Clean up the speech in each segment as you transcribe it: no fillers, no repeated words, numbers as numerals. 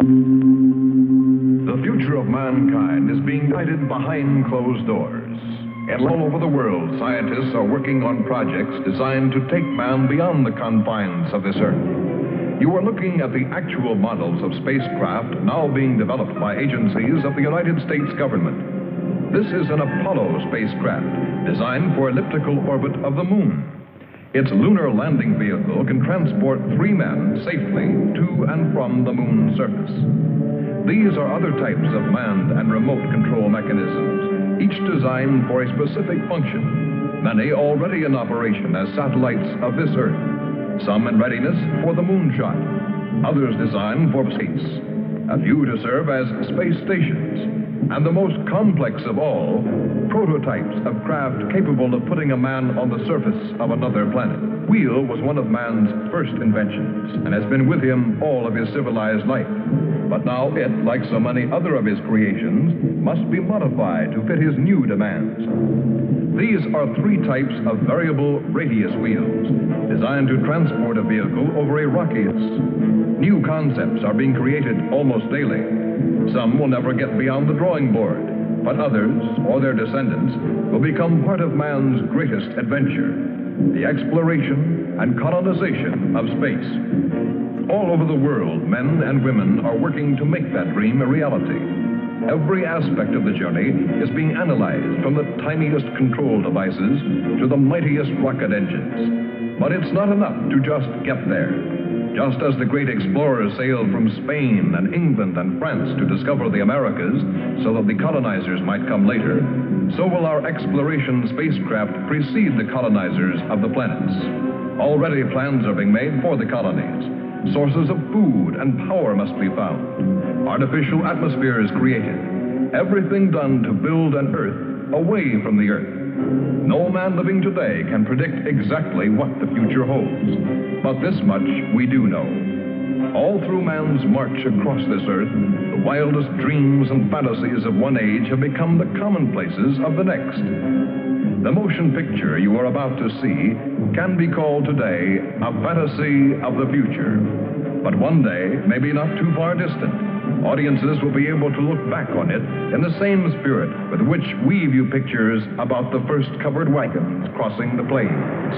The future of mankind is being guided behind closed doors. And all over the world, scientists are working on projects designed to take man beyond the confines of this Earth. You are looking at the actual models of spacecraft now being developed by agencies of the United States government. This is an Apollo spacecraft designed for elliptical orbit of the moon. Its lunar landing vehicle can transport 3 men safely to and from the moon's surface. These are other types of manned and remote control mechanisms, each designed for a specific function, many already in operation as satellites of this Earth, some in readiness for the moonshot, others designed for space, a few to serve as space stations, and the most complex of all, prototypes of craft capable of putting a man on the surface of another planet. Wheel was one of man's first inventions and has been with him all of his civilized life. But now it, like so many other of his creations, must be modified to fit his new demands. These are 3 types of variable radius wheels, designed to transport a vehicle over a rockiest. New concepts are being created almost daily. Some will never get beyond the drawing board, but others, or their descendants, will become part of man's greatest adventure, the exploration and colonization of space. All over the world, men and women are working to make that dream a reality. Every aspect of the journey is being analyzed, from the tiniest control devices to the mightiest rocket engines. But it's not enough to just get there. Just as the great explorers sailed from Spain and England and France to discover the Americas so that the colonizers might come later, so will our exploration spacecraft precede the colonizers of the planets. Already plans are being made for the colonies. Sources of food and power must be found. Artificial atmospheres created. Everything done to build an Earth away from the Earth. No man living today can predict exactly what the future holds. But this much we do know. All through man's march across this Earth, the wildest dreams and fantasies of one age have become the commonplaces of the next. The motion picture you are about to see can be called today a fantasy of the future. But one day, maybe not too far distant, audiences will be able to look back on it in the same spirit with which we view pictures about the first covered wagons crossing the plains.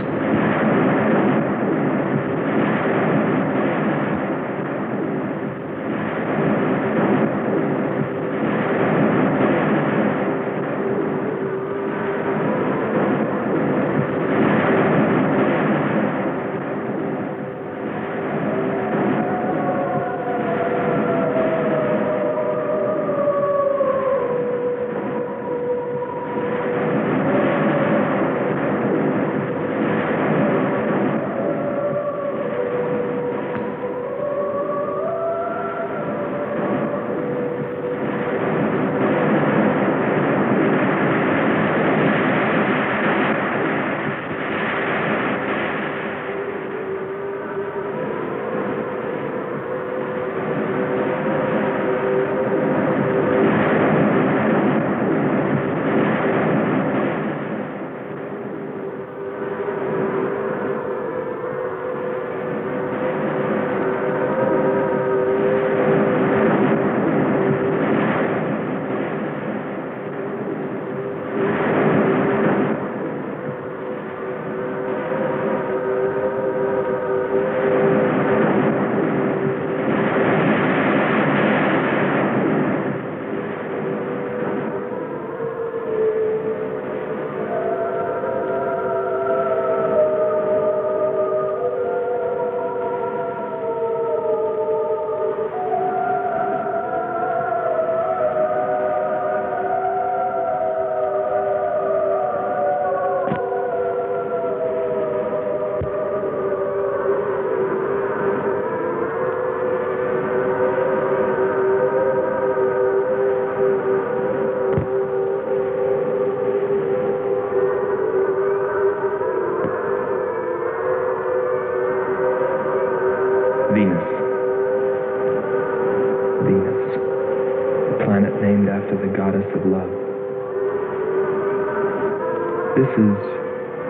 This is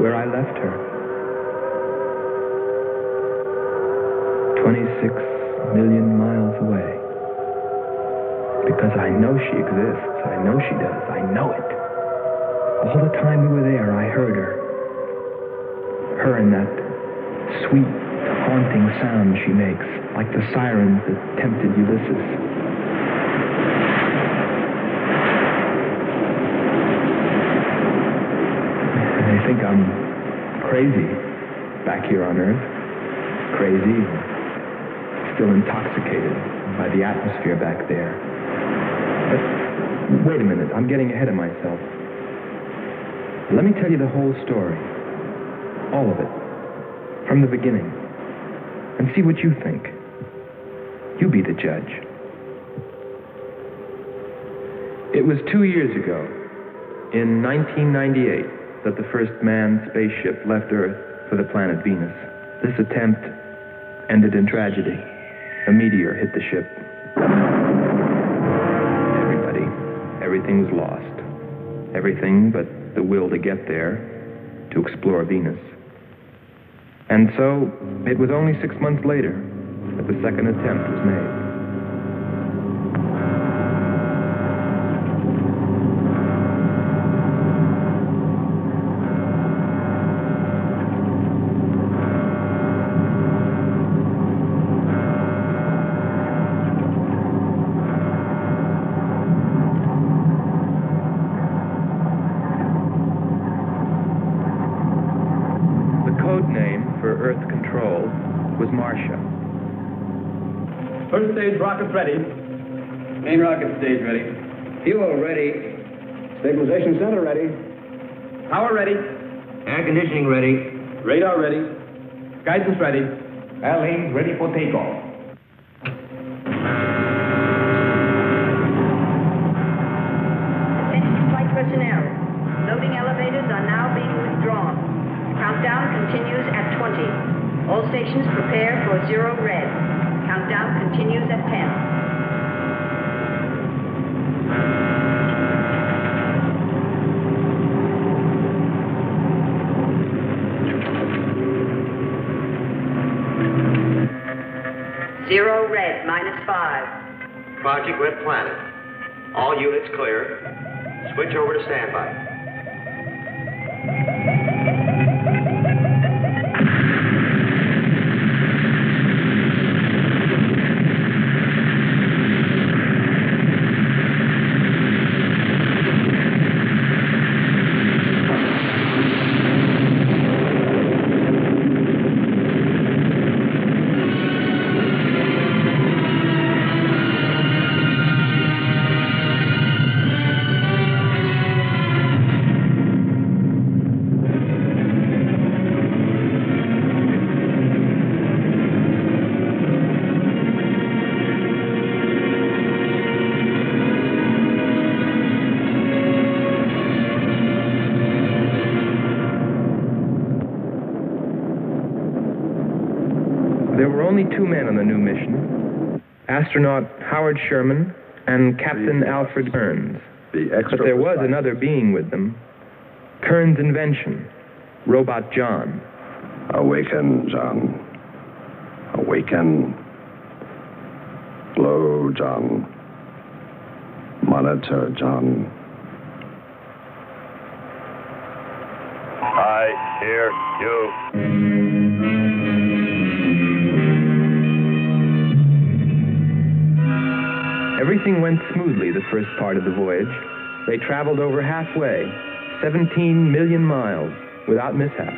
where I left her. 26 million miles away. Because I know she exists. I know she does. I know it. All the time we were there, I heard her. Her and that sweet, haunting sound she makes, like the sirens that tempted Ulysses. I think I'm crazy back here on Earth. Crazy, still intoxicated by the atmosphere back there. But wait a minute, I'm getting ahead of myself. Let me tell you the whole story. All of it. From the beginning. And see what you think. You be the judge. It was 2 years ago, in 1998, that the first manned spaceship left Earth for the planet Venus. This attempt ended in tragedy. A meteor hit the ship. Everything was lost. Everything but the will to get there, to explore Venus. And so, it was only 6 months later that the second attempt was made. First stage rockets ready. Main rocket stage ready. Fuel ready. Stabilization center ready. Power ready. Air conditioning ready. Radar ready. Guidance ready. Airlane ready for takeoff. Attention flight personnel. Loading elevators are now being withdrawn. Countdown continues at 20. All stations prepare for 0 red. Countdown continues at 10. Zero red, -5. Project Red Planet. All units clear. Switch over to standby. There were only 2 men on the new mission, astronaut Howard Sherman and Captain Alfred Kearns. But there was another being with them, Kearns' invention, Robot John. Awaken, John. Awaken. Glow, John. Monitor, John. I hear you. Everything went smoothly the first part of the voyage. They traveled over halfway, 17 million miles, without mishap.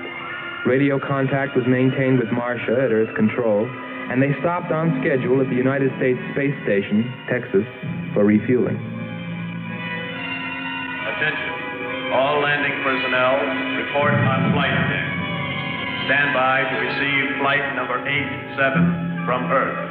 Radio contact was maintained with Marcia at Earth Control, and they stopped on schedule at the United States Space Station, Texas, for refueling. Attention. All landing personnel, report on flight deck. Stand by to receive flight number 87 from Earth.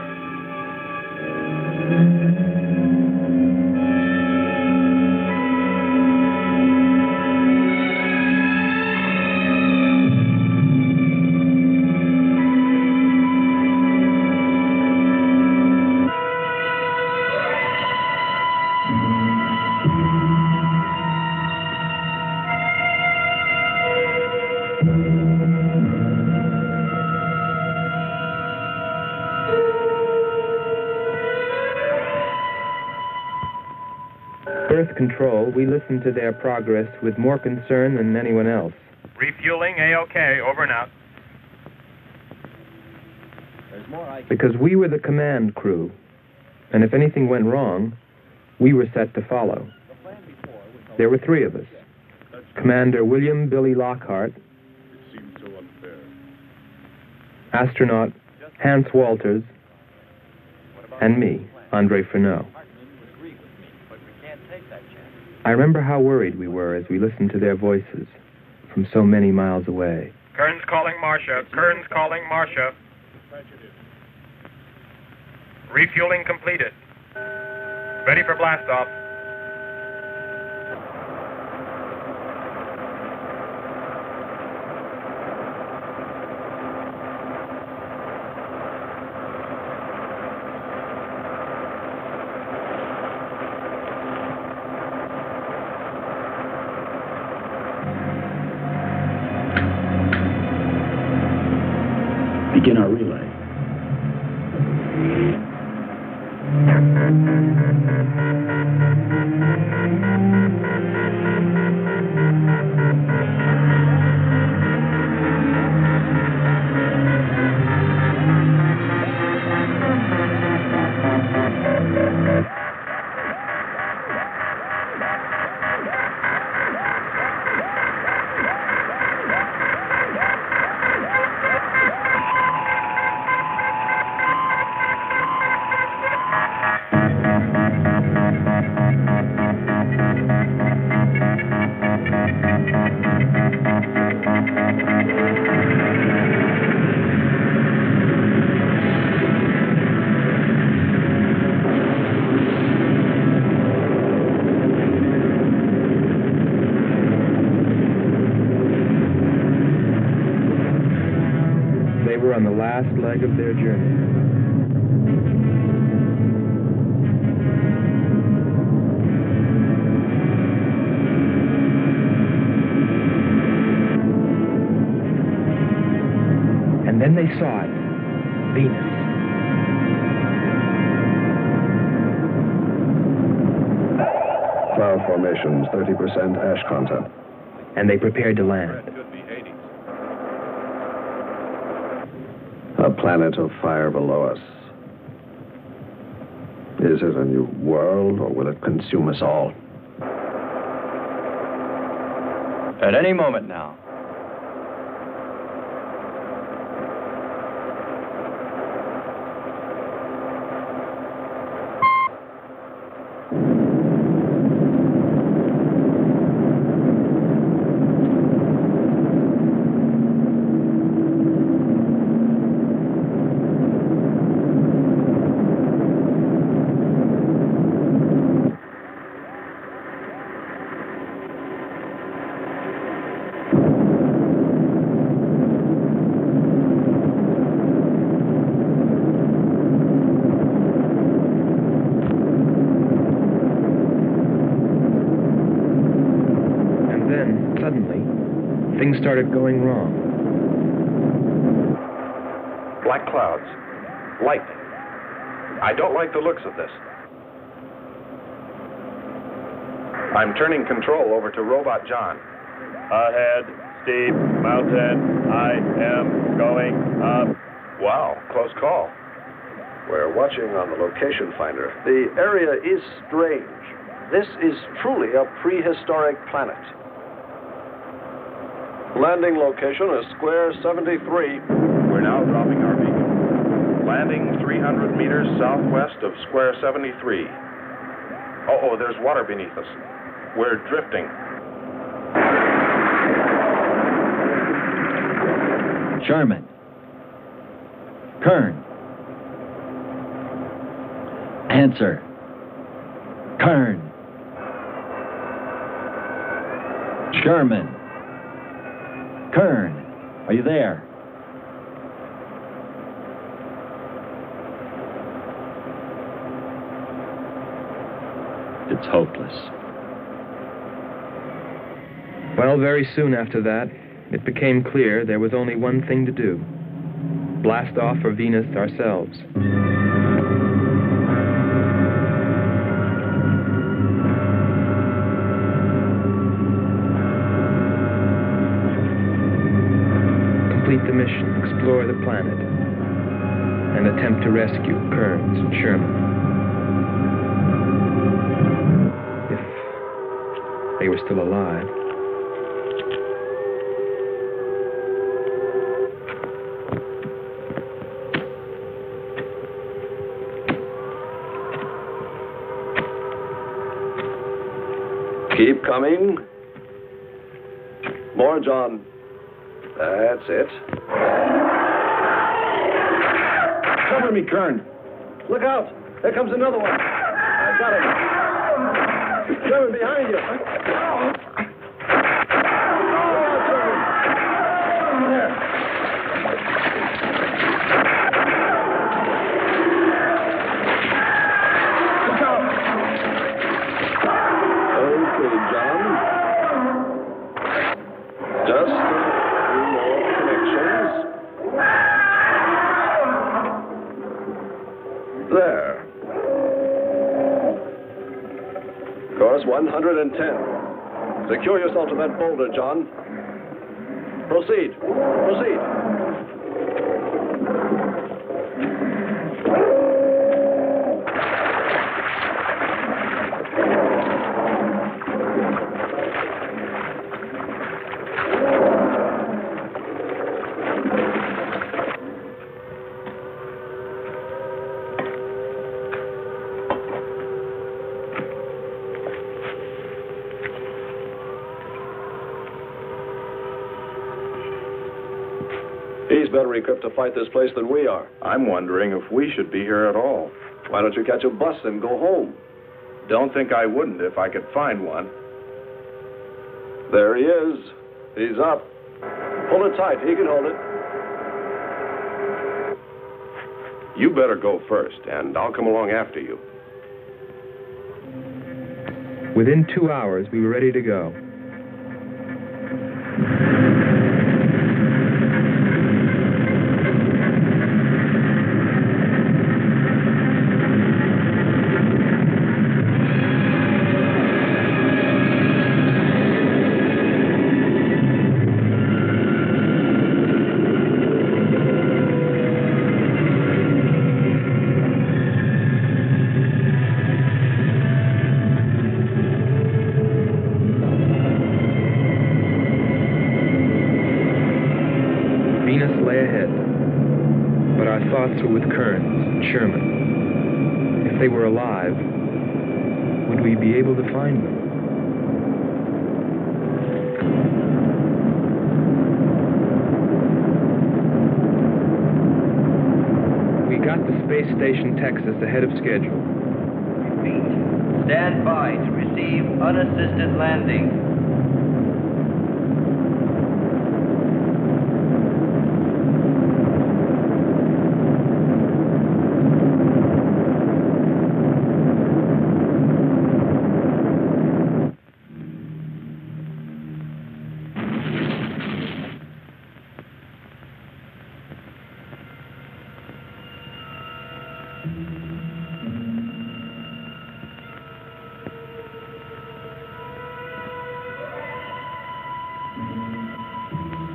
Earth Control, we listened to their progress with more concern than anyone else. Refueling A-OK, over and out. Because we were the command crew, and if anything went wrong, we were set to follow. There were 3 of us. Commander William Billy Lockhart, astronaut Hans Walters, and me, Andre Freneau. I remember how worried we were as we listened to their voices from so many miles away. Kern's calling Marcia. Kern's calling Marcia. Refueling completed. Ready for blast-off. Begin our relay. On the last leg of their journey. And then they saw it, Venus. Cloud formations, 30% ash content. And they prepared to land. A planet of fire below us. Is it a new world, or will it consume us all? At any moment now. Things started going wrong. Black clouds. Lightning. I don't like the looks of this. I'm turning control over to Robot John. Ahead, steep mountain. I am going up. Wow, close call. We're watching on the location finder. The area is strange. This is truly a prehistoric planet. Landing location is square 73. We're now dropping our beacon. Landing 300 meters southwest of square 73. Oh, there's water beneath us. We're drifting. Sherman. Kern. Answer. Kern. Sherman. Kern, are you there? It's hopeless. Well, very soon after that, it became clear there was only one thing to do. Blast off for Venus ourselves. explore the planet and attempt to rescue Kearns and Sherman. If they were still alive. Keep coming. More, John. That's it. Cover me, Kern. Look out. There comes another one. I got him. Sherman, behind you. There. Okay, John. Just a few more connections. There. Course 110. Secure yourself to that boulder, John. Proceed. Proceed. He's better equipped to fight this place than we are. I'm wondering if we should be here at all. Why don't you catch a bus and go home? Don't think I wouldn't if I could find one. There he is. He's up. Pull it tight. He can hold it. You better go first, and I'll come along after you. Within 2 hours, we were ready to go. With Kearns and Sherman. If they were alive, would we be able to find them? We got to Space Station, Texas, ahead of schedule. Repeat. Stand by to receive unassisted landing.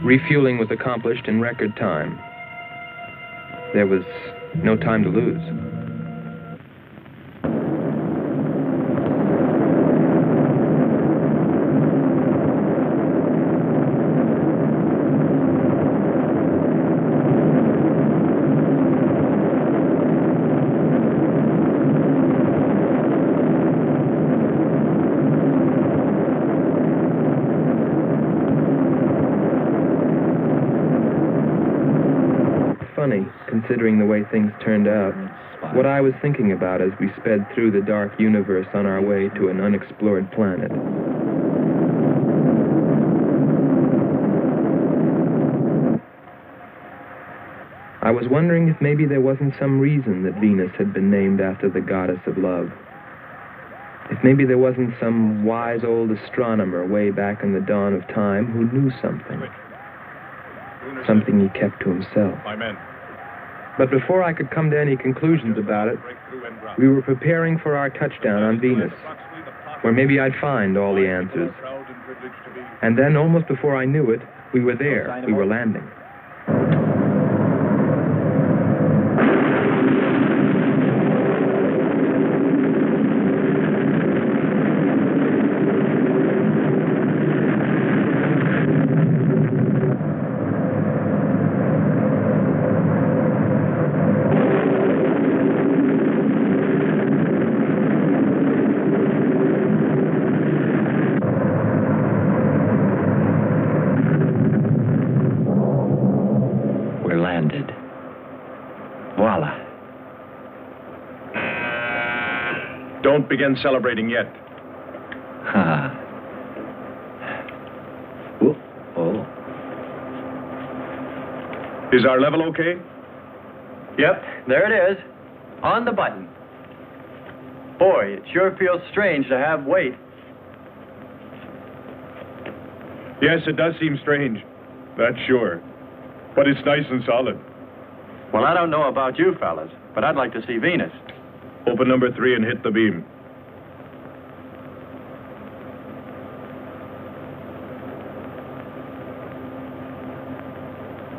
Refueling was accomplished in record time. There was no time to lose. Considering the way things turned out, what I was thinking about as we sped through the dark universe on our way to an unexplored planet. I was wondering if maybe there wasn't some reason that Venus had been named after the goddess of love. If maybe there wasn't some wise old astronomer way back in the dawn of time who knew something. Something he kept to himself. But before I could come to any conclusions about it, we were preparing for our touchdown on Venus, where maybe I'd find all the answers. And then, almost before I knew it, we were there. We were landing. Don't begin celebrating yet. Ha. Oh. Is our level okay? Yep, there it is. On the button. Boy, it sure feels strange to have weight. Yes, it does seem strange. That's sure. But it's nice and solid. Well, I don't know about you fellas, but I'd like to see Venus. Open number 3 and hit the beam.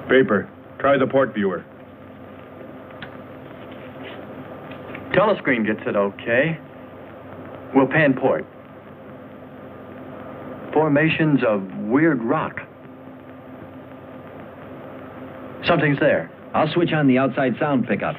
Paper, try the port viewer. Telescreen gets it okay. We'll pan port. Formations of weird rock. Something's there. I'll switch on the outside sound pickup.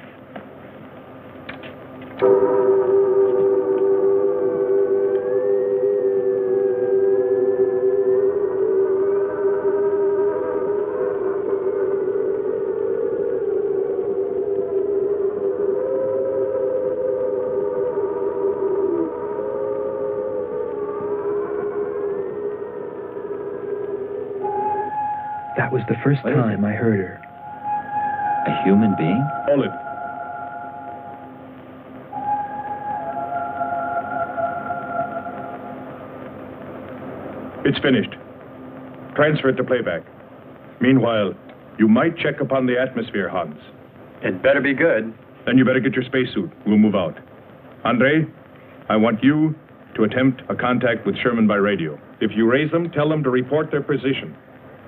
That was the first time I heard her. A human being? Hold it. It's finished. Transfer it to playback. Meanwhile, you might check upon the atmosphere, Hans. It better be good. Then you better get your spacesuit. We'll move out. Andre, I want you to attempt a contact with Sherman by radio. If you raise them, tell them to report their position.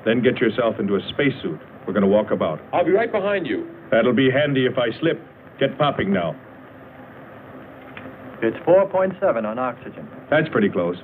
Then get yourself into a spacesuit. We're going to walk about. I'll be right behind you. That'll be handy if I slip. Get popping now. It's 4.7 on oxygen. That's pretty close.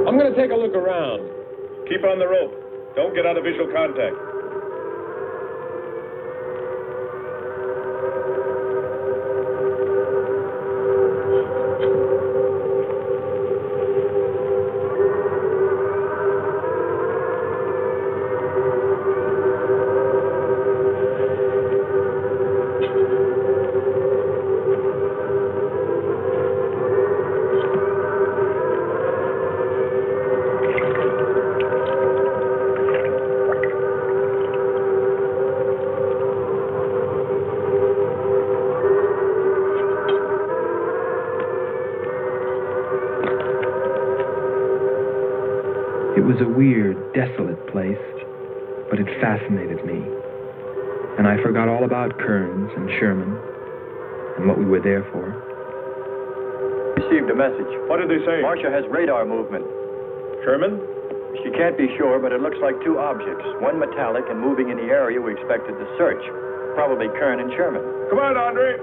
I'm going to take a look around. Keep on the rope. Don't get out of visual contact. It was a weird, desolate place, but it fascinated me. And I forgot all about Kearns and Sherman and what we were there for. Received a message. What did they say? Marcia has radar movement. Sherman? She can't be sure, but it looks like two objects. One metallic and moving in the area we expected to search. Probably Kern and Sherman. Come on, Andre.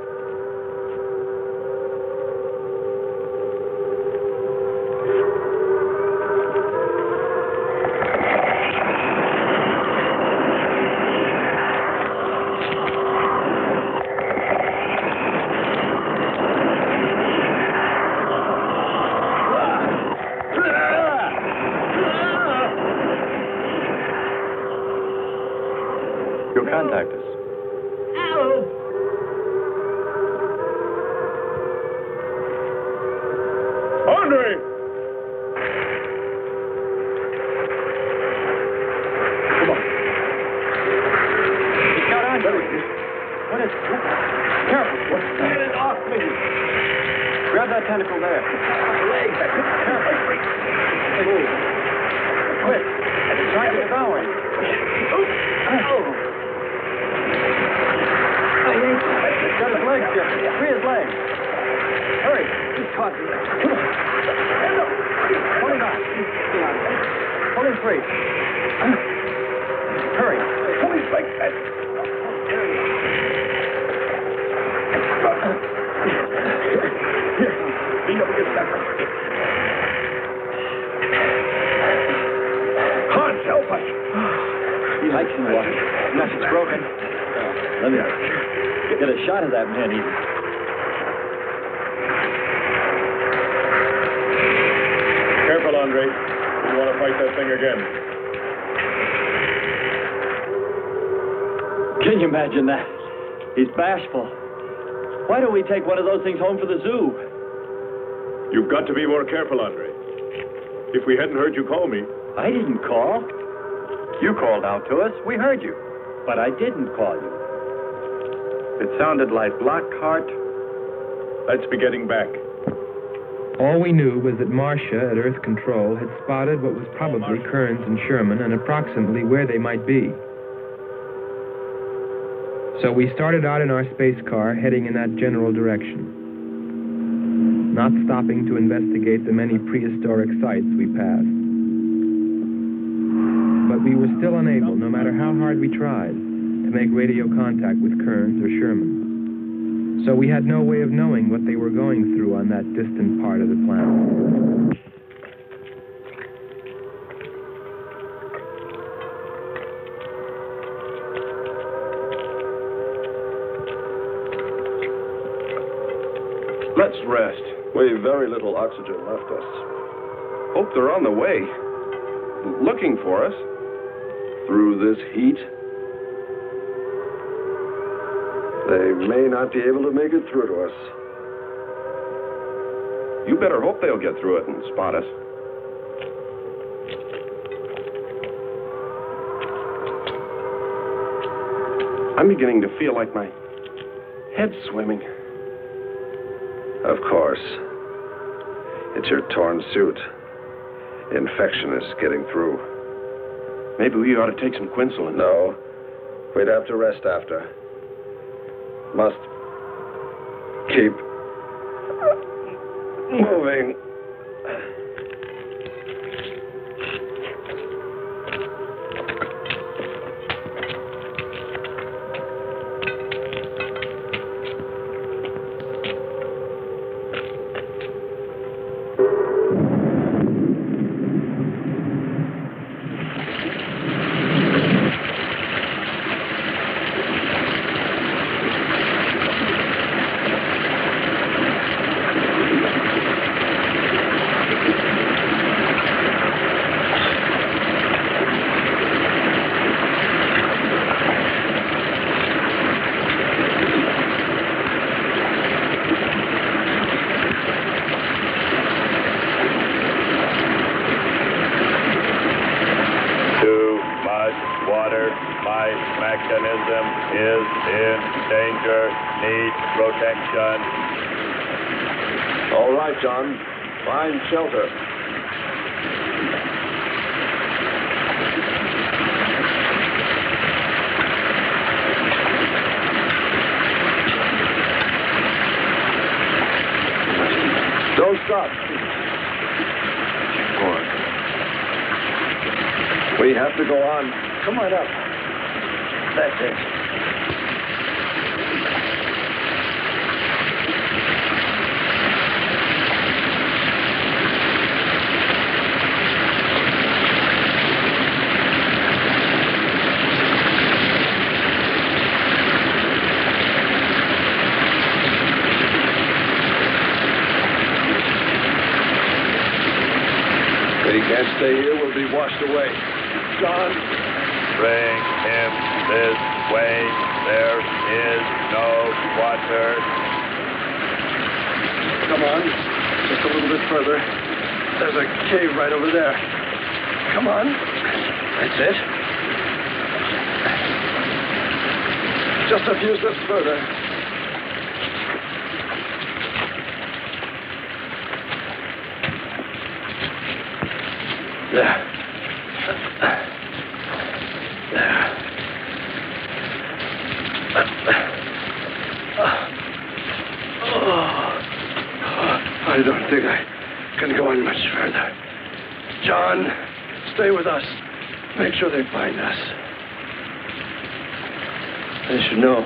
You'll contact us. Andre! Come on. He's got on. What is... Careful. Get it off me. Grab that tentacle there. Leg. Careful. Move. Quick. It's trying to devour him. He's got his legs, Jeffrey. Free his legs. Hurry. He's caught. Come on. Pull him out. Pull him free. Hurry. Pull his legs. It's broken. Let me get a shot of that man. Careful, Andre. You want to fight that thing again. Can you imagine that? He's bashful. Why don't we take one of those things home for the zoo? You've got to be more careful, Andre. If we hadn't heard you call me... I didn't call. You called out to us. We heard you. But I didn't call you. It sounded like Lockhart. Let's be getting back. All we knew was that Marcia at Earth Control had spotted what was probably Kearns and Sherman and approximately where they might be. So we started out in our space car, heading in that general direction, not stopping to investigate the many prehistoric sites we passed. But we were still unable, no matter how hard we tried, to make radio contact with Kearns or Sherman. So we had no way of knowing what they were going through on that distant part of the planet. Let's rest. We've very little oxygen left us. Hope they're on the way. Looking for us. Through this heat. They may not be able to make it through to us. You better hope they'll get through it and spot us. I'm beginning to feel like my head's swimming. Of course. It's your torn suit. Infection is getting through. Maybe we ought to take some quinsulin. No. We'd have to rest after. Must keep moving. All right, John. Find shelter. Don't stop. Keep going. We have to go on. Come on up. That's it. If he can't stay here, we'll be washed away. John. Bring him this way. There is no water. Come on. Just a little bit further. There's a cave right over there. Come on. That's it. Just a few steps further. There. I don't think I can go on much further. John, stay with us. Make sure they find us. They should know.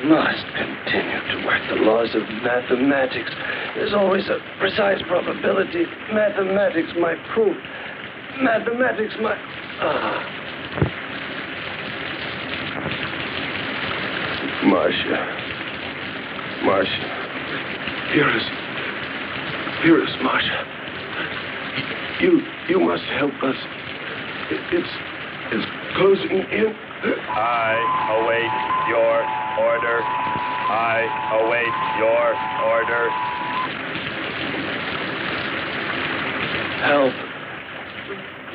Must continue to work the laws of mathematics. There's always a precise probability. Mathematics, my proof. Mathematics, my... Marcia. Here is Marcia. You must help us. It's closing in. I await your order. I await your order. Help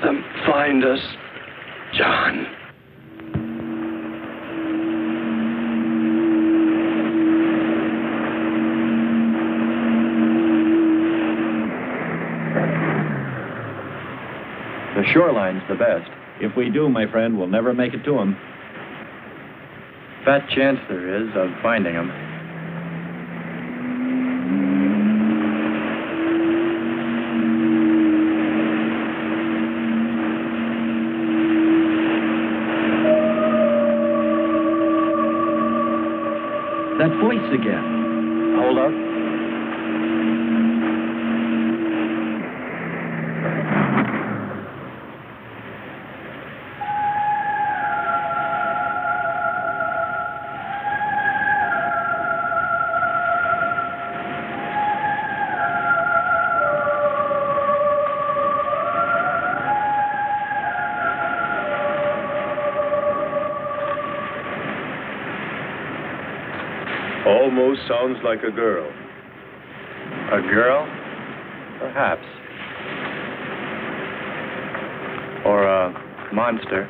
them find us, John. The shoreline's the best. If we do, my friend, we'll never make it to him. Fat chance there is of finding him. That voice again. Hold up. Almost sounds like a girl. A girl? Perhaps. Or a monster.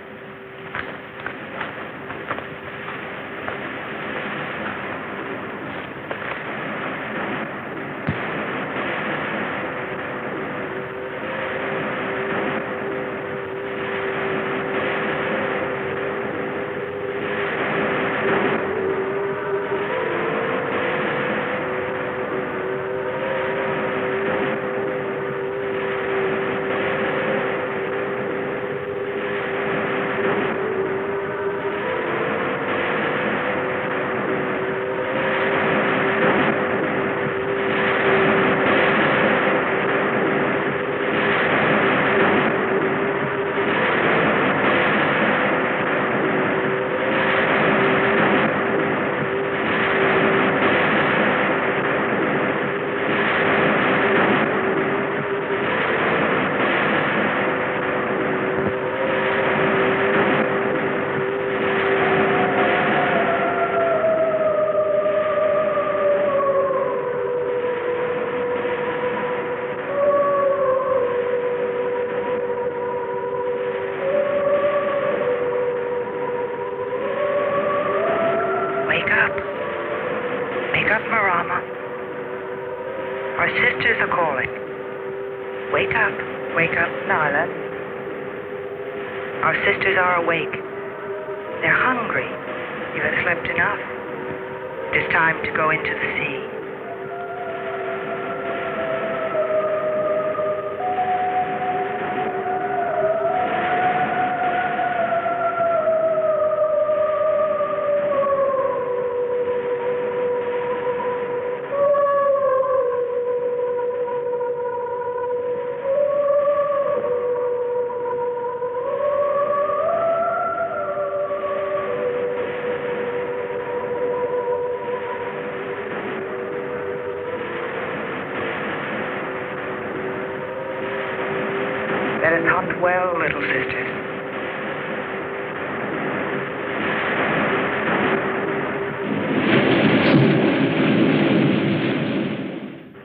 Well, little sisters.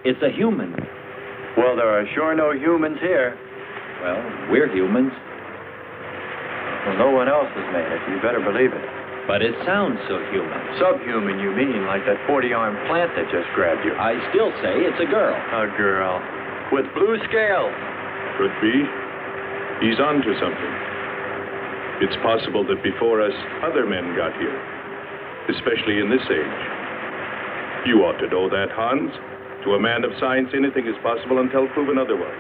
It's a human. Well, there are sure no humans here. Well, we're humans. Well, no one else has made it. You better believe it. But it sounds so human. Subhuman, you mean, like that 40-armed plant that just grabbed you. I still say it's a girl. A girl. With blue scales. Could be. He's on to something. It's possible that before us, other men got here, especially in this age. You ought to know that, Hans. To a man of science, anything is possible until proven otherwise.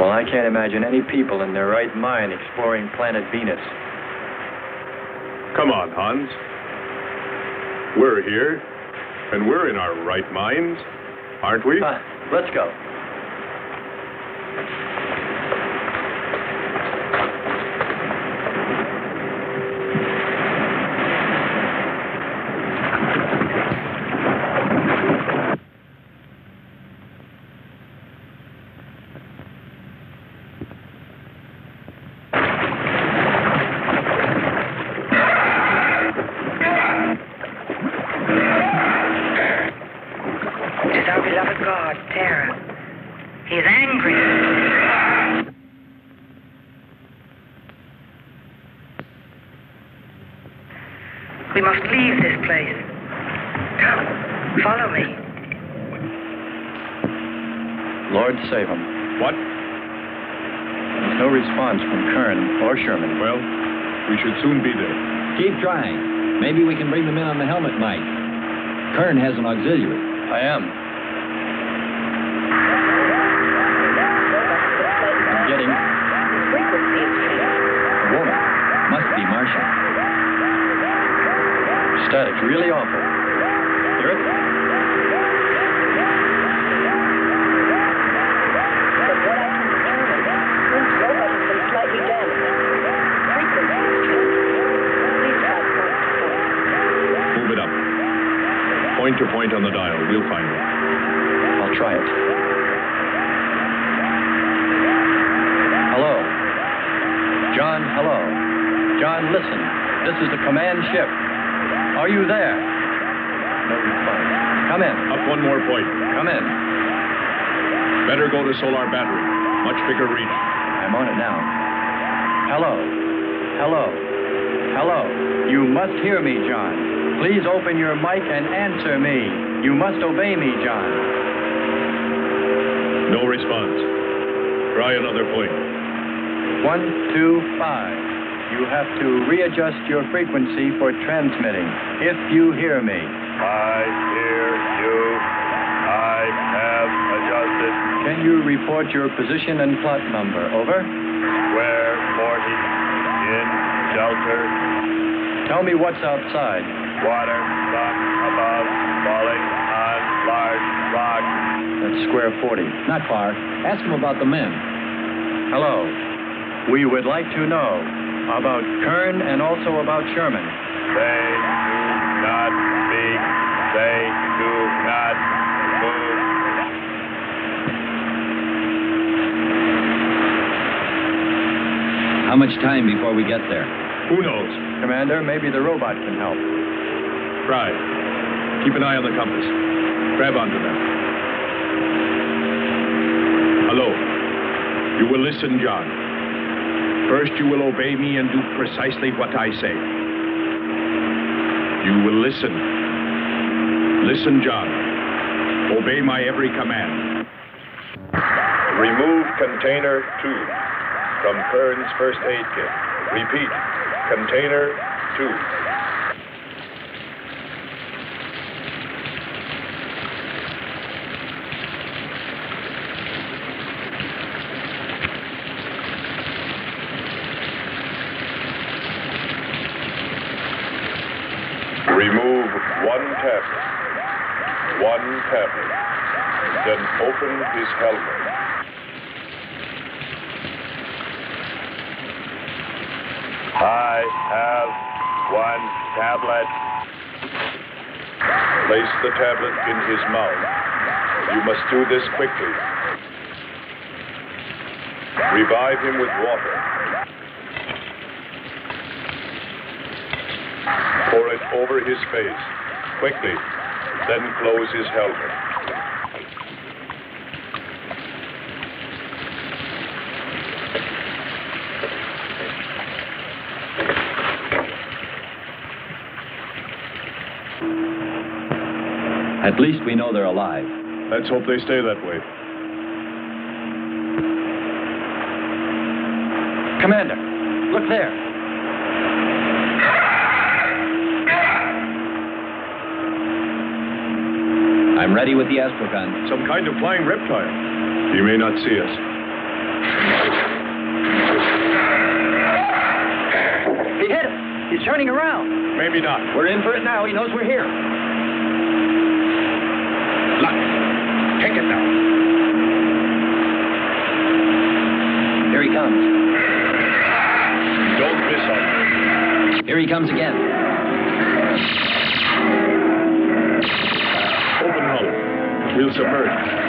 Well, I can't imagine any people in their right mind exploring planet Venus. Come on, Hans. We're here, and we're in our right minds, aren't we? Let's go. We must leave this place. Come, follow me. Lord save him. What? There's no response from Kern or Sherman. Well, we should soon be there. Keep trying. Maybe we can bring them in on the helmet mic. Kern has an auxiliary. I am. I'm getting... A woman. Must be Martian. Static's really awful. Hear it? From what I can determine, Prince Robot has been slightly damaged. Frequency is changing. Please try point to point. Move it up. Point to point on the dial. We'll find it. I'll try it. Hello. John, hello. John, listen. This is the command ship. Are you there? No response. Come in. Up one more point. Come in. Better go to solar battery. Much bigger reach. I'm on it now. Hello. Hello. Hello. You must hear me, John. Please open your mic and answer me. You must obey me, John. No response. Try another point. 1, 2, 5. You have to readjust your frequency for transmitting. If you hear me. I hear you. I have adjusted. Can you report your position and plot number? Over. Square 40. In shelter. Tell me what's outside. Water, sun above, falling on large rock. That's square 40. Not far. Ask him about the men. Hello. We would like to know about Kern and also about Sherman. They do not speak. They do not move. How much time before we get there? Who knows? Commander, maybe the robot can help. Try. Keep an eye on the compass. Grab onto them. Hello. You will listen, John. First, you will obey me and do precisely what I say. You will listen. Listen, John. Obey my every command. Remove container 2 from Kern's first aid kit. Repeat, container 2. Remove one tablet. Then open his helmet. I have one tablet. Place the tablet in his mouth. You must do this quickly. Revive him with water. Pour it over his face. Quickly. Then close his helmet. At least we know they're alive. Let's hope they stay that way. Commander, look there. I'm ready with the astrogun. Some kind of flying reptile. He may not see us. He hit us. He's turning around. Maybe not. We're in for it now. He knows we're here. Look. Take it now. Here he comes. Don't miss him. Here he comes again. Open hull. We'll submerge.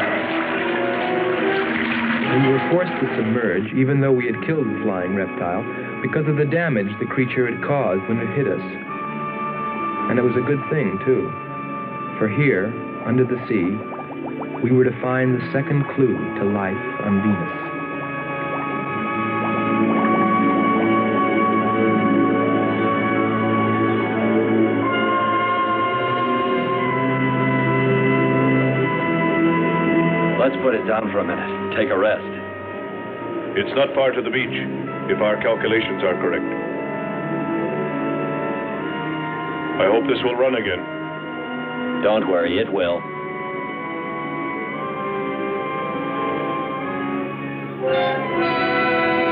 We were forced to submerge, even though we had killed the flying reptile, because of the damage the creature had caused when it hit us. And it was a good thing, too. For here, under the sea, we were to find the second clue to life on Venus. Let's put it down for a minute. Take a rest. It's not far to the beach, if our calculations are correct. I hope this will run again. Don't worry, it will.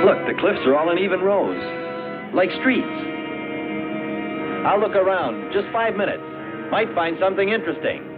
Look, the cliffs are all in even rows, like streets. I'll look around. Just 5 minutes. Might find something interesting.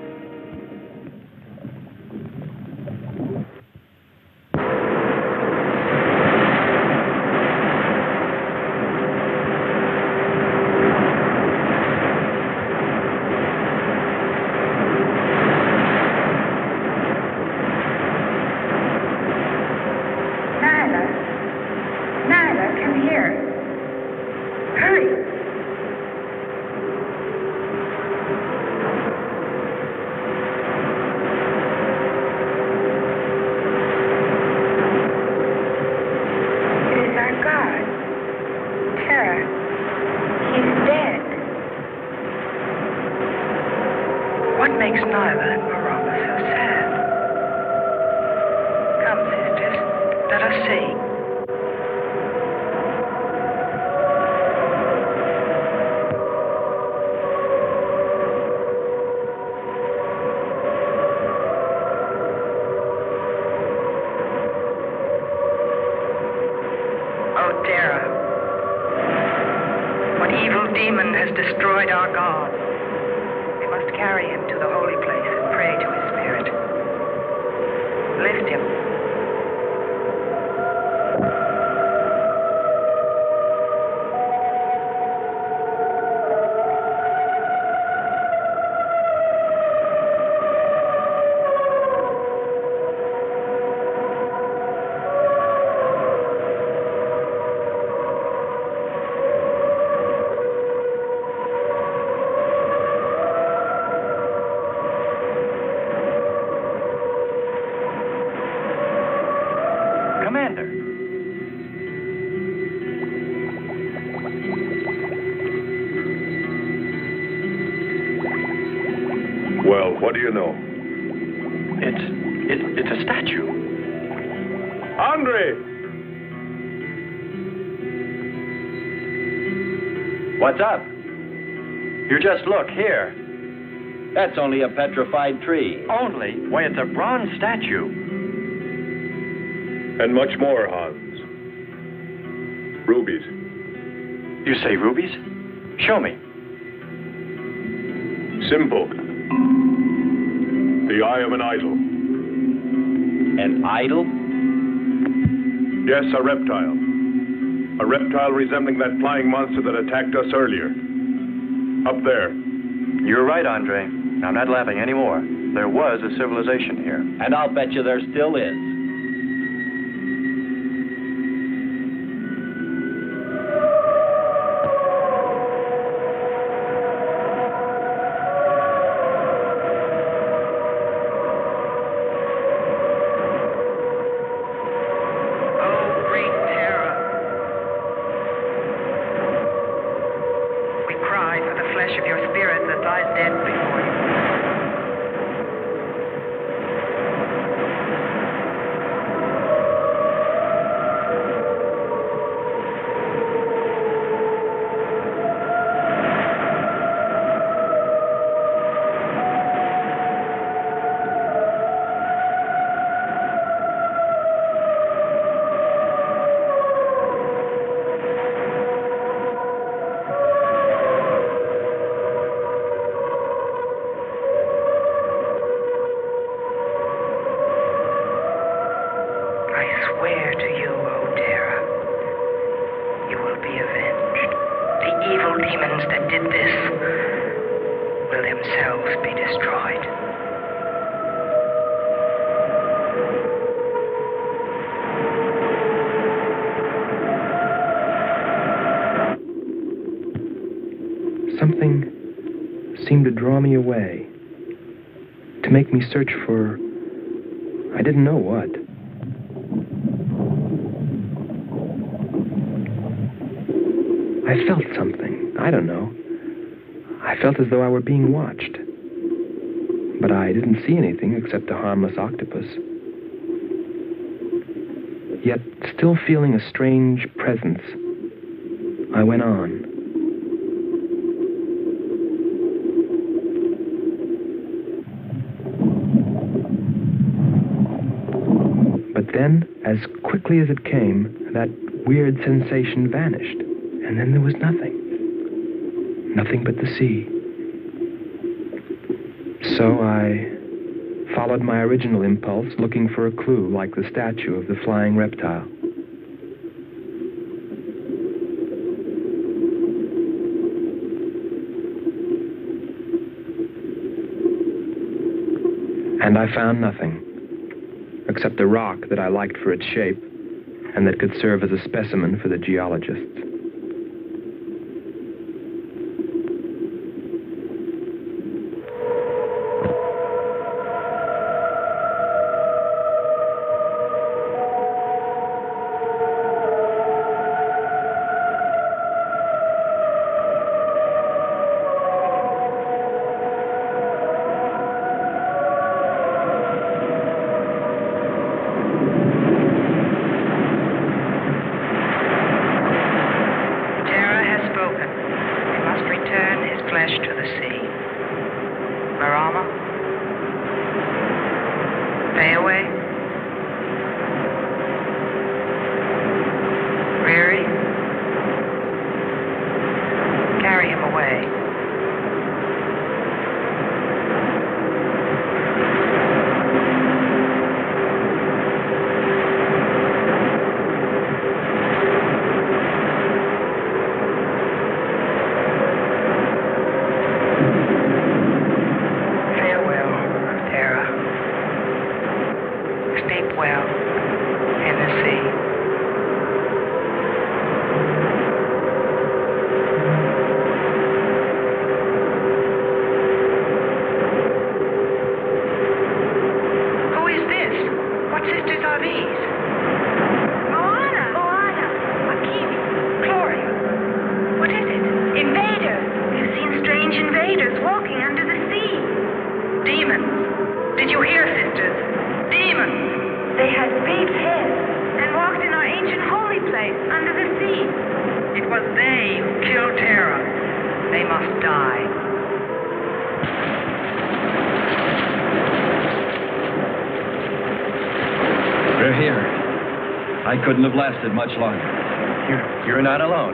What do you know? It's a statue. Andre! What's up? You just look here. That's only a petrified tree. Only? Why, it's a bronze statue. And much more, Hans. Rubies. You say rubies? Show me. Simple. The eye of an idol. An idol? Yes, a reptile. A reptile resembling that flying monster that attacked us earlier. Up there. You're right, Andre. I'm not laughing anymore. There was a civilization here. And I'll bet you there still is. swear to you, O Terra, you will be avenged. The evil demons that did this will themselves be destroyed. Something seemed to draw me away, to make me search for, I didn't know what. I felt something, I don't know. I felt as though I were being watched. But I didn't see anything except a harmless octopus. Yet, still feeling a strange presence, I went on. But then, as quickly as it came, that weird sensation vanished. And then there was nothing. Nothing but the sea. So I followed my original impulse, looking for a clue like the statue of the flying reptile. And I found nothing, except a rock that I liked for its shape and that could serve as a specimen for the geologists. Couldn't have lasted much longer. You're not alone.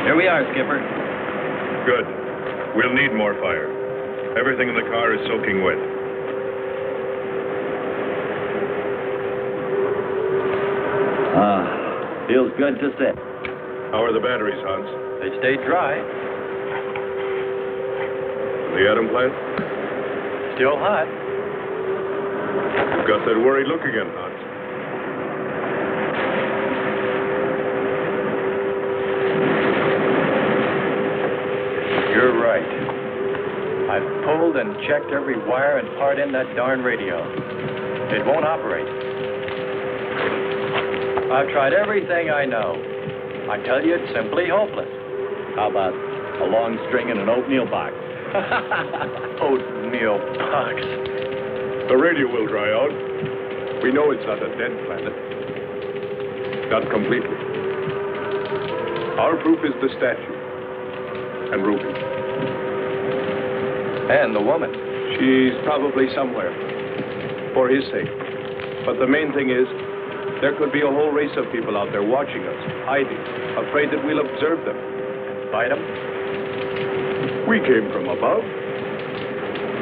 Here we are, Skipper. Good. We'll need more fire. Everything in the car is soaking wet. Feels good to sit. How are the batteries, Hans? They stayed dry. The atom plant? Still hot. You've got that worried look again, Hans. You're right. I've pulled and checked every wire and part in that darn radio. It won't operate. I've tried everything I know. I tell you, it's simply hopeless. How about a long string and an oatmeal box? Oatmeal box. The radio will dry out. We know it's not a dead planet. Not completely. Our proof is the statue. And Ruby. And the woman. She's probably somewhere. For his sake. But the main thing is, there could be a whole race of people out there watching us, hiding, afraid that we'll observe them. Fight them? We came from above.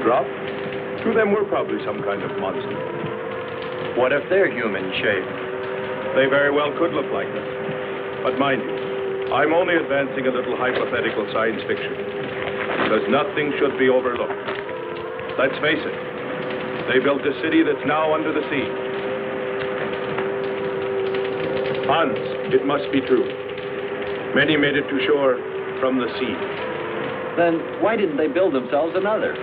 Dropped. To them, we're probably some kind of monster. What if they're human shape? They very well could look like them. But mind you, I'm only advancing a little hypothetical science fiction. Because nothing should be overlooked. Let's face it. They built a city that's now under the sea. Hans, it must be true. Many made it to shore from the sea. Then why didn't they build themselves another?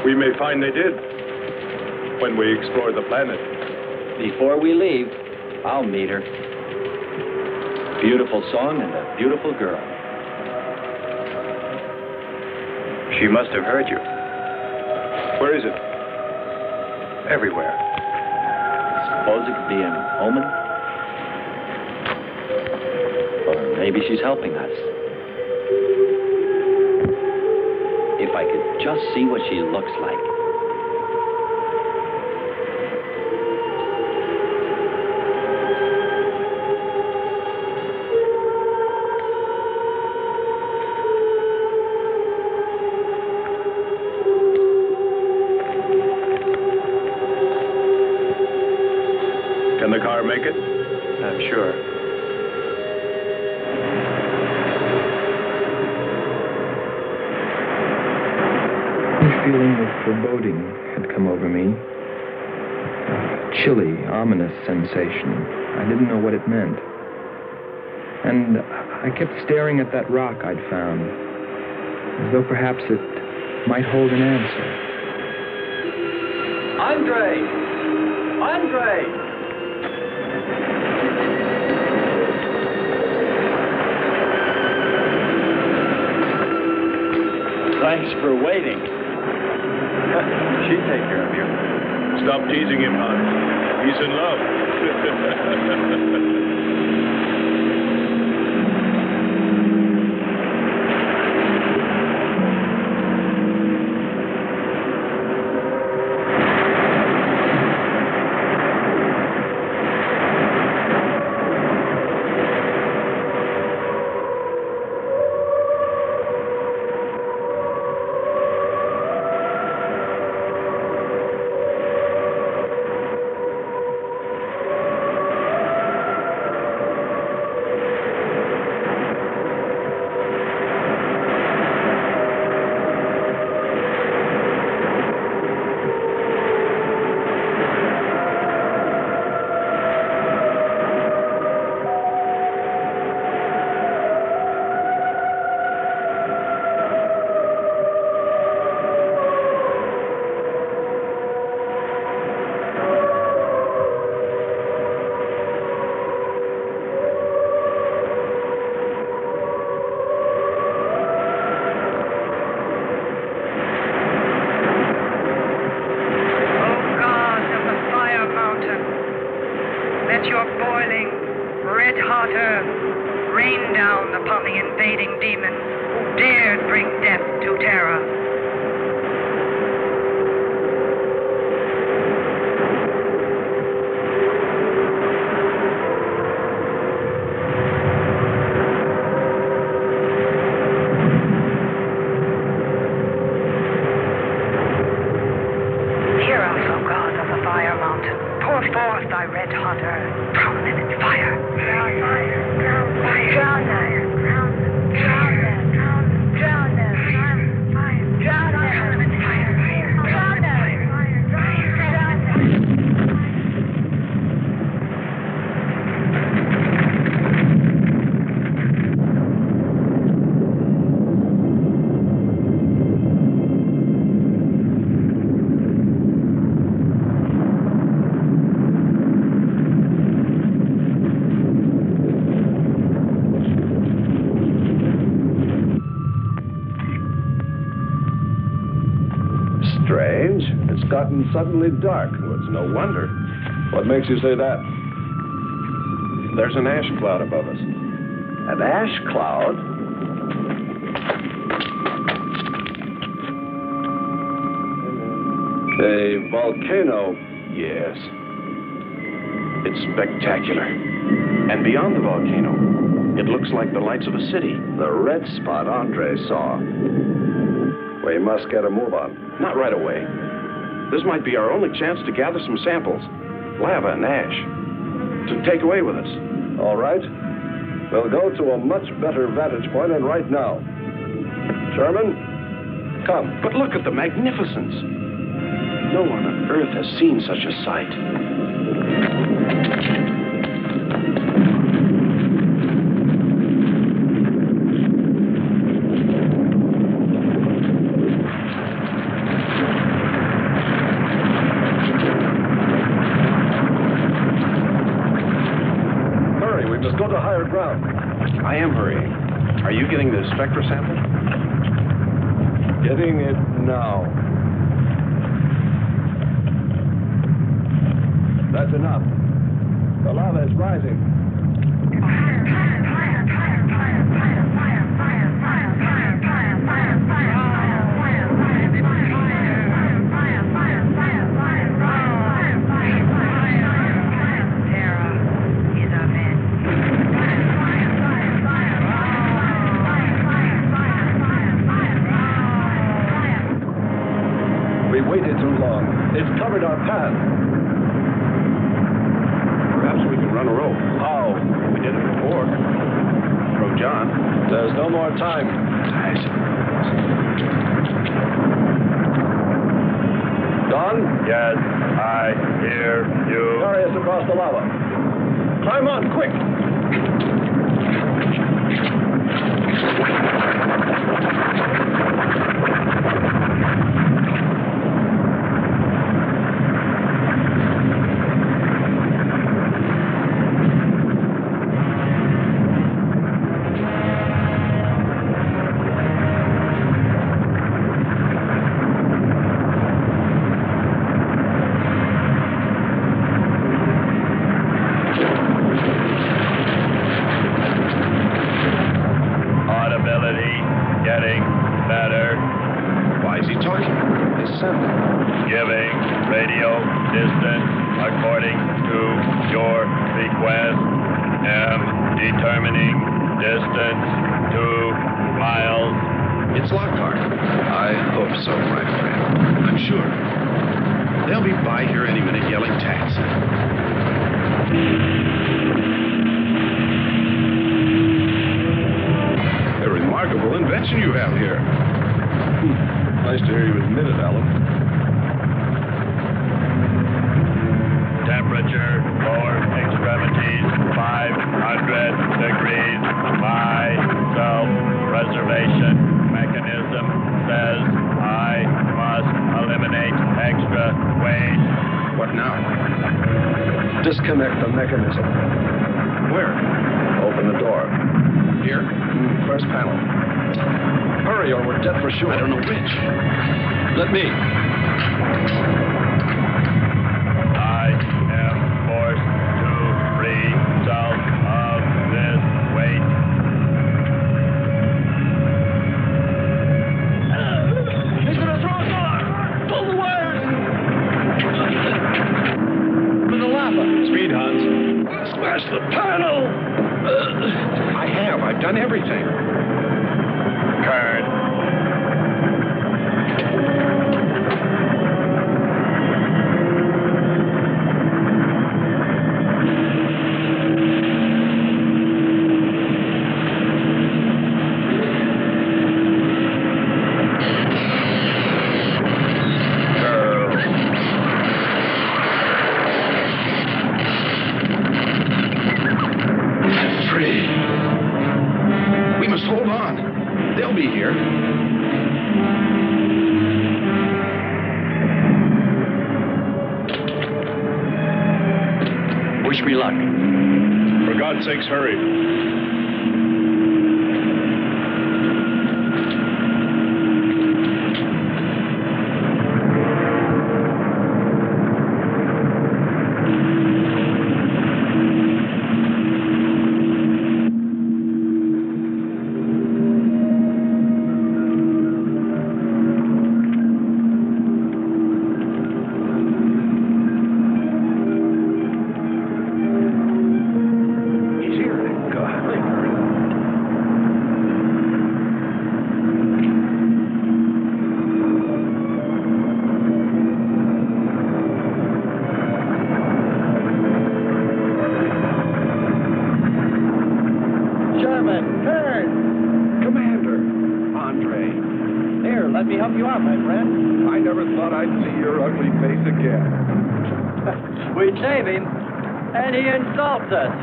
We may find they did when we explore the planet. Before we leave, I'll meet her. Beautiful song and a beautiful girl. She must have heard you. Where is it? Everywhere. Suppose it could be an omen? Or maybe she's helping us. If I could just see what she looks like. Can the car make it? I'm sure. A feeling of foreboding had come over me. A chilly, ominous sensation. I didn't know what it meant. And I kept staring at that rock I'd found, as though perhaps it might hold an answer. Andre! Andre! Thanks for waiting. She'd take care of you. Stop teasing him, Hans. He's in love. It's gotten suddenly dark. Well, it's no wonder. What makes you say that? There's an ash cloud above us. An ash cloud? A volcano, yes. It's spectacular. And beyond the volcano, it looks like the lights of a city. The red spot Andre saw. We must get a move on. Not right away. This might be our only chance to gather some samples. Lava and ash. To take away with us. All right. We'll go to a much better vantage point, and right now. Sherman, come. But look at the magnificence. No one on Earth has seen such a sight. Hurry, we must go to higher ground. I am hurrying. Are you getting the spectra sample? Getting it now. That's enough. The lava is rising. We waited too long. It's covered our path. Perhaps we can run a rope. How? We did it before. Throw John. There's no more time. Don? Yes, I hear you. Carry us across the lava. Climb on, quick! Disconnect the mechanism. Where? Open the door. Here? First panel. Hurry or we're dead for sure. I don't know which. Let me. I am forced to free myself of this weight. He's gonna throw us off! Pull the wires! For the lava. Speed, Hans. Smash the panel! I've done everything. Kern. Sakes, hurry. Let me help you out, my friend. I never thought I'd see your ugly face again. We save him, and he insults us.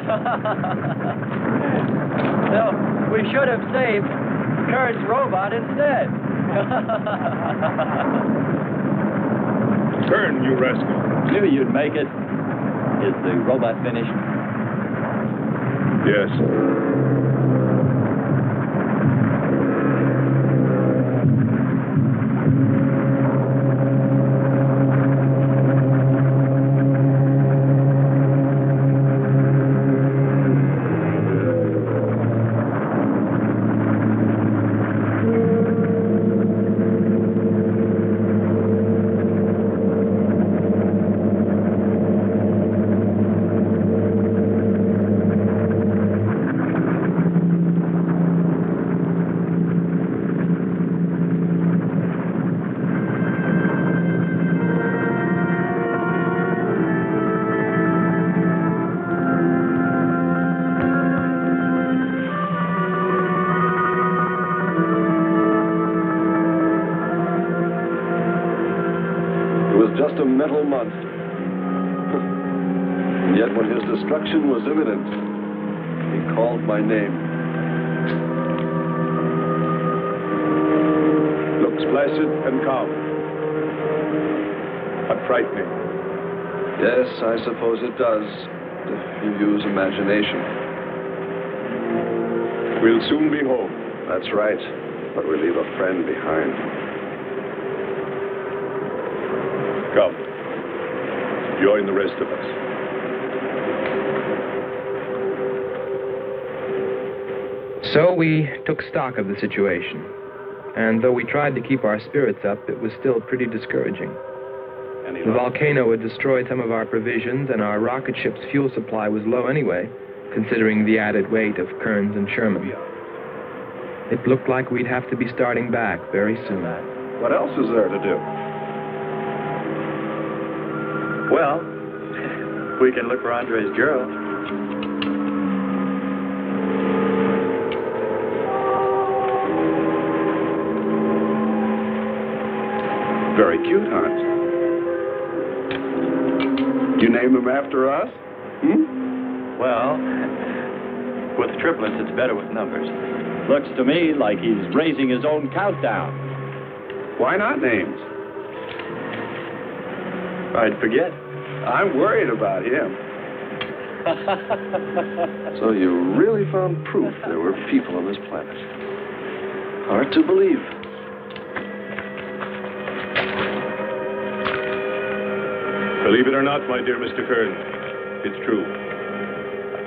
No, we should have saved Kern's robot instead. Kern, you rascal. Knew you'd make it. Is the robot finished? Yes. Just a mental monster. And yet when his destruction was imminent, he called my name. Looks placid and calm. But frightening. Yes, I suppose it does, if you use imagination. We'll soon be home. That's right, but we leave a friend behind. Come. Join the rest of us. So we took stock of the situation. And though we tried to keep our spirits up, it was still pretty discouraging. The volcano had destroyed some of our provisions, and our rocket ship's fuel supply was low anyway, considering the added weight of Kearns and Sherman. It looked like we'd have to be starting back very soon. What else is there to do? Well, we can look for Andre's girl. Very cute, Hans. You name him after us? Well, with triplets, it's better with numbers. Looks to me like he's raising his own countdown. Why not names? I'd forget. I'm worried about him. So you really found proof there were people on this planet. Hard to believe. Believe it or not, my dear Mr. Kern, it's true.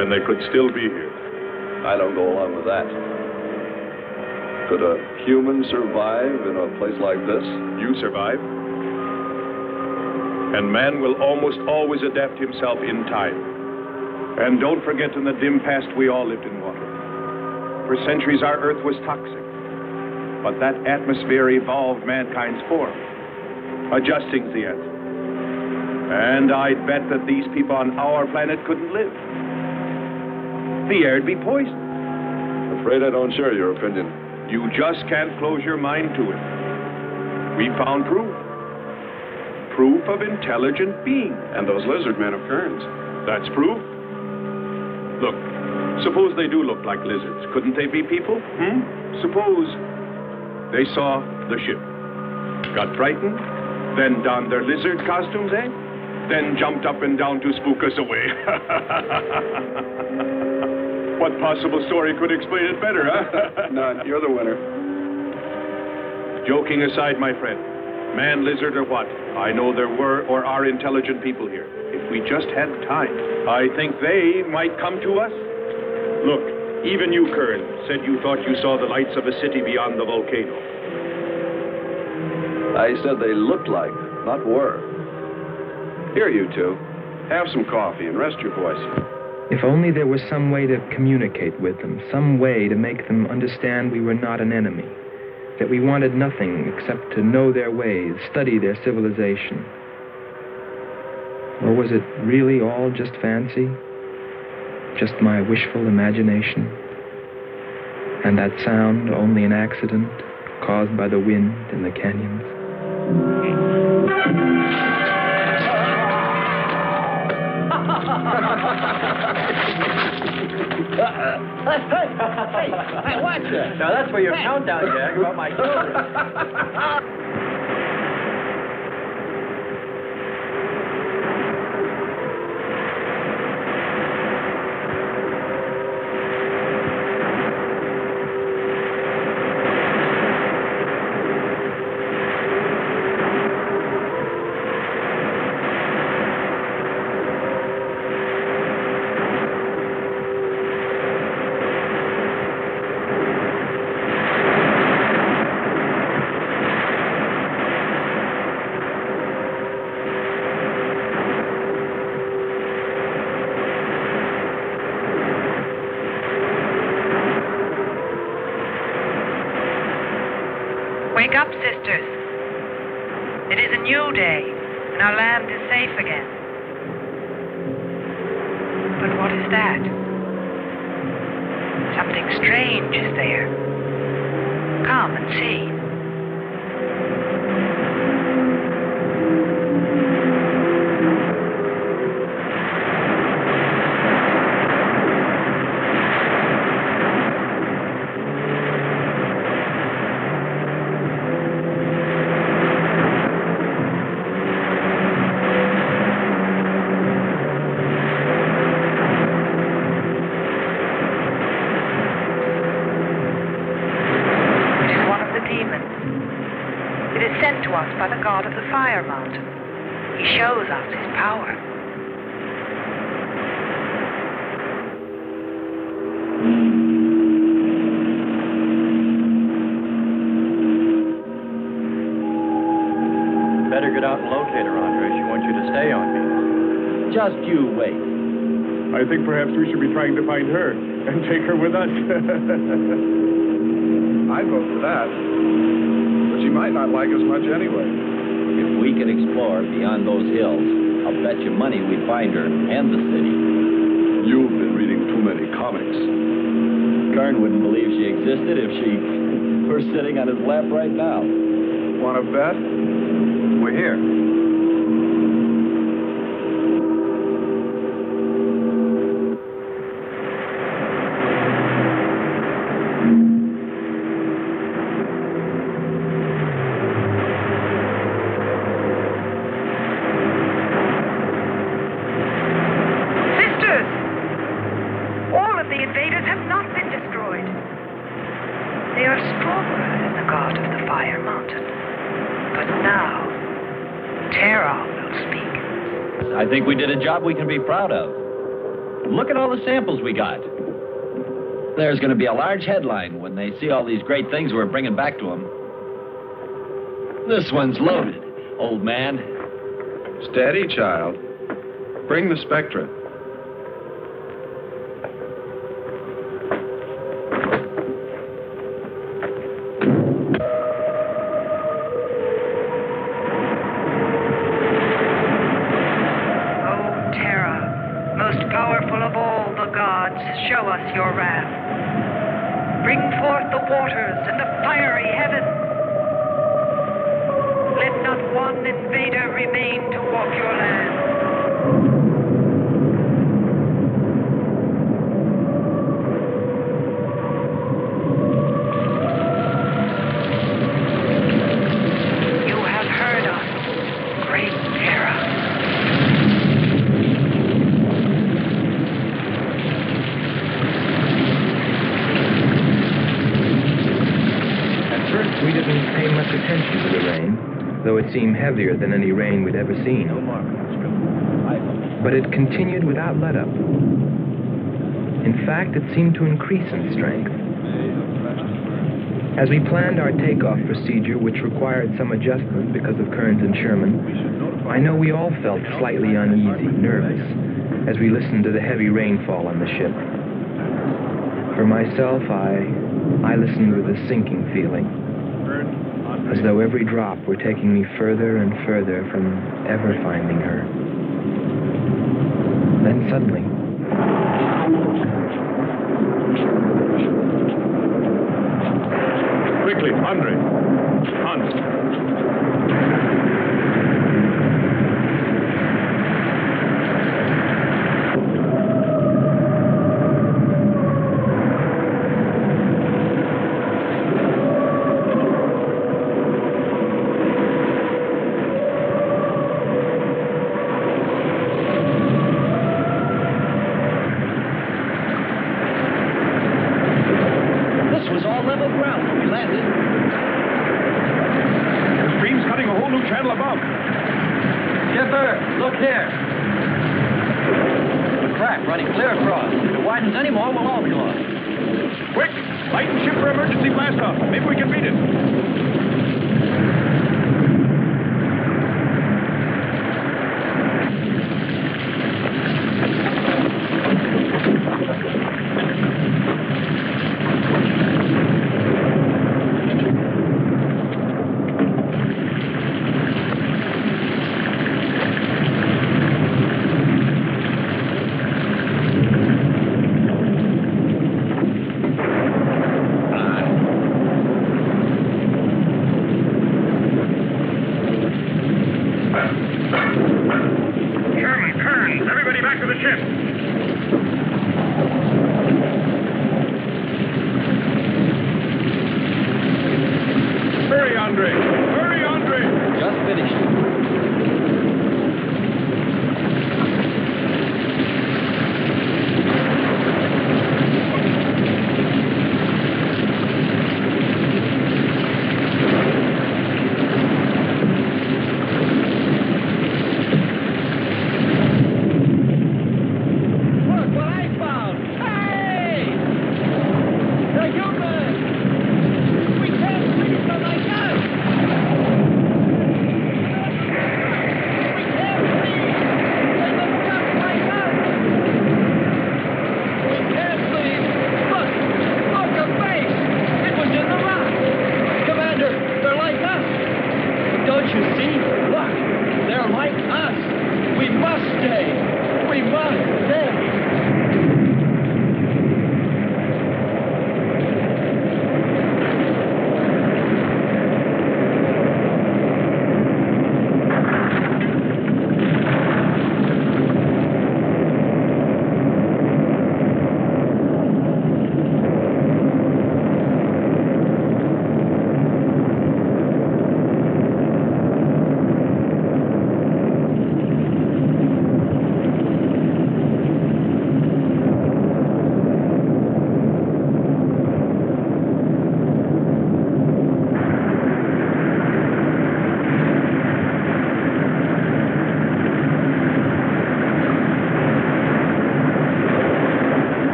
And they could still be here. I don't go along with that. Could a human survive in a place like this? You survive. And man will almost always adapt himself in time. And don't forget, in the dim past, we all lived in water. For centuries, our Earth was toxic. But that atmosphere evolved mankind's form, adjusting the Earth. And I'd bet that these people on our planet couldn't live. The air'd be poisoned. Afraid I don't share your opinion. You just can't close your mind to it. We found proof. Proof of intelligent being. And those lizard men of Kearns. That's proof. Look, suppose they do look like lizards. Couldn't they be people? Suppose they saw the ship, got frightened, then donned their lizard costumes, then jumped up and down to spook us away. What possible story could explain it better, huh? None. You're the winner. Joking aside, my friend, man, lizard, or what, I know there were or are intelligent people here. If we just had time, I think they might come to us. Look, even you, Kern, said you thought you saw the lights of a city beyond the volcano. I said they looked like, not were. Here, you two. Have some coffee and rest your voice. If only there was some way to communicate with them, some way to make them understand we were not an enemy, that we wanted nothing except to know their ways, study their civilization. Or was it really all just fancy? Just my wishful imagination? And that sound only an accident, caused by the wind in the canyons. Hey, watch it. Now that's for your countdown, Jack, about my shoulder. Wake up, sisters. It is a new day, and our land is safe again. But what is that? Something strange is there. Come and see. By the god of the fire mountain. He shows us his power. Better get out and locate her, Andre. She wants you to stay on me. Just you wait. I think perhaps we should be trying to find her and take her with us. I'd vote for that. But she might not like us much anyway. If we could explore beyond those hills, I'll bet you money we'd find her and the city. You've been reading too many comics. Kern wouldn't believe she existed if she were sitting on his lap right now. Want to bet? We're here. I think we did a job we can be proud of. Look at all the samples we got. There's going to be a large headline when they see all these great things we're bringing back to them. This one's loaded, old man. Steady, child. Bring the spectra. Show us your wrath. Bring forth the waters and the fiery heaven. Let not one invader remain to walk your land. You have heard us, great Terra. We didn't pay much attention to the rain, though it seemed heavier than any rain we'd ever seen. But it continued without let-up. In fact, it seemed to increase in strength. As we planned our takeoff procedure, which required some adjustment because of Kearns and Sherman, I know we all felt slightly uneasy, nervous, as we listened to the heavy rainfall on the ship. For myself, I listened with a sinking feeling, as though every drop were taking me further and further from ever finding her. Then suddenly, Quickly, Andre. Hans.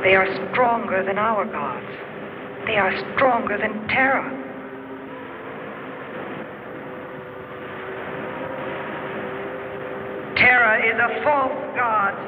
They are stronger than our gods. They are stronger than Terra. Terra is a false god.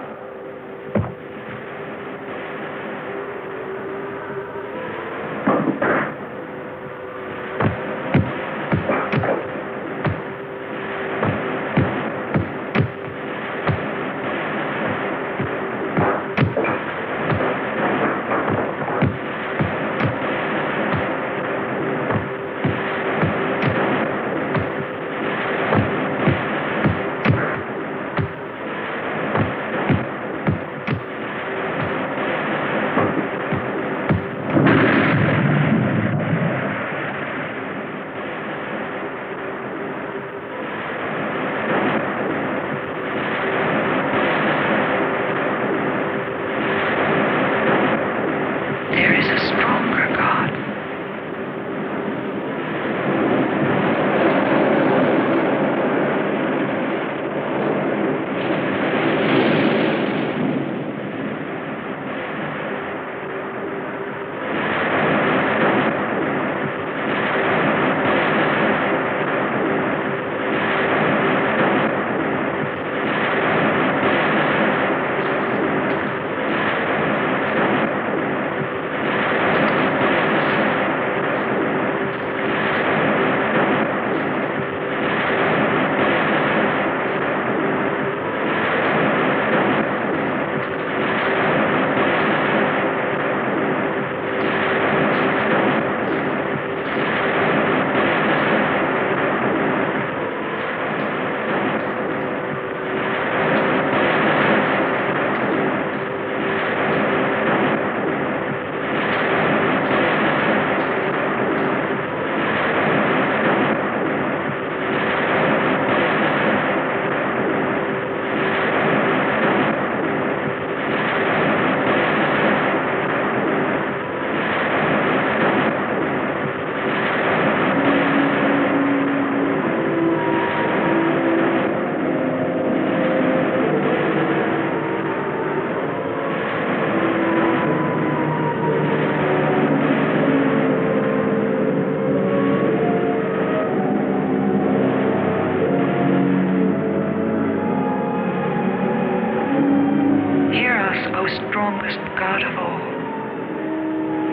strongest God of all.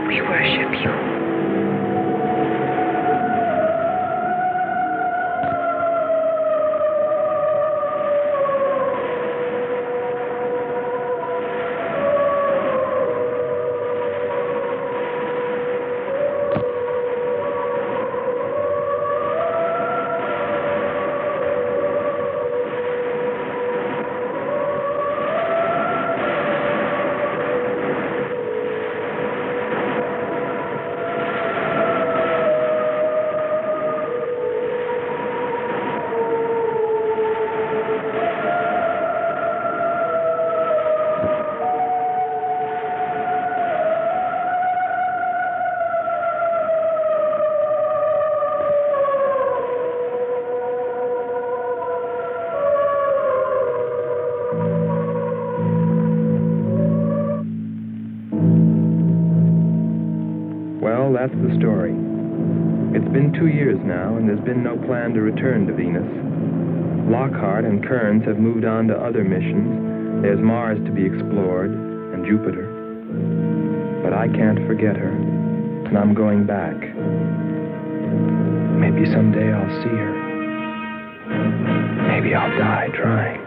We worship you. Well, that's the story. It's been 2 years now, and there's been no plan to return to Venus. Lockhart and Kearns have moved on to other missions. There's Mars to be explored, and Jupiter. But I can't forget her, and I'm going back. Maybe someday I'll see her. Maybe I'll die trying.